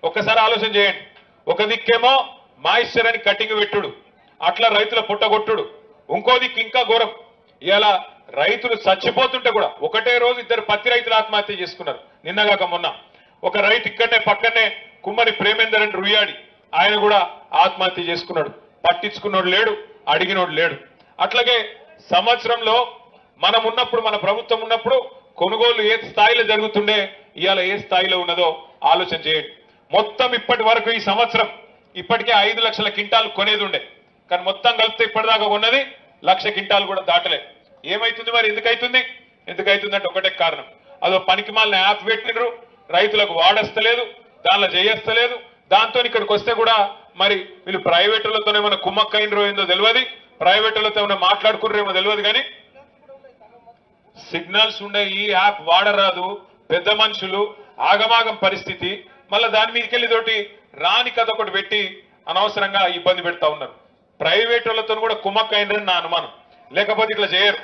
ఒక్కసారి ఆలోచన చేయండి. ఒక దిక్కేమో మాయిశ్చర్ అని కటింగ్ పెట్టుడు, అట్లా రైతుల పుట్టగొట్టుడు, ఇంకో దిక్కు ఇంకా ఘోరం. ఇలా రైతులు చచ్చిపోతుంటే కూడా ఒకటే రోజు 2 పత్తి రైతులు ఆత్మహత్య చేసుకున్నారు. నిన్నగాక మొన్న ఒక రైతు ఇక్కడనే పక్కనే కుమ్మరి ప్రేమేందర్ అని రుయ్యాడి, ఆయన కూడా ఆత్మహత్య చేసుకున్నాడు. పట్టించుకున్నోడు లేడు, అడిగినోడు లేడు. అట్లాగే సంవత్సరంలో మనం ఉన్నప్పుడు, మన ప్రభుత్వం ఉన్నప్పుడు కొనుగోలు ఏ స్థాయిలో జరుగుతుండే, ఇవాళ ఏ స్థాయిలో ఉన్నదో ఆలోచన చేయండి. మొత్తం ఇప్పటి వరకు ఈ సంవత్సరం ఇప్పటికే 5 లక్షల క్వింటాలు కొనేది ఉండే, కానీ మొత్తం కలిపితే ఇప్పటిదాకా ఉన్నది 1 లక్ష క్వింటాలు కూడా దాటలే. ఏమైతుంది మరి? ఎందుకైతుందంటే ఒకటే కారణం, అదో పనికిమాలిన యాప్ పెట్టినరు, రైతులకు వాడస్తలేదు, దానిలో చేయస్తలేదు. దాంతో ఇక్కడికి వస్తే కూడా మరి వీళ్ళు ప్రైవేటులతోనే ఏమైనా కుమ్మక్కైనరో ఏందో తెలియదు, ప్రైవేటులతో ఏమైనా మాట్లాడుకున్నారేమో తెలియదు, కానీ సిగ్నల్స్ ఉండే ఈ యాప్ వాడరాదు. పెద్ద మనుషులు ఆగమాగం పరిస్థితి, మళ్ళీ దాని మీదకెళ్ళి తోటి రాని కథ ఒకటి పెట్టి అనవసరంగా ఇబ్బంది పెడతా ఉన్నారు. ప్రైవేట్ వాళ్ళతో కూడా కుమ్మక్కైనరని నా అనుమానం, లేకపోతే ఇట్లా చేయరు.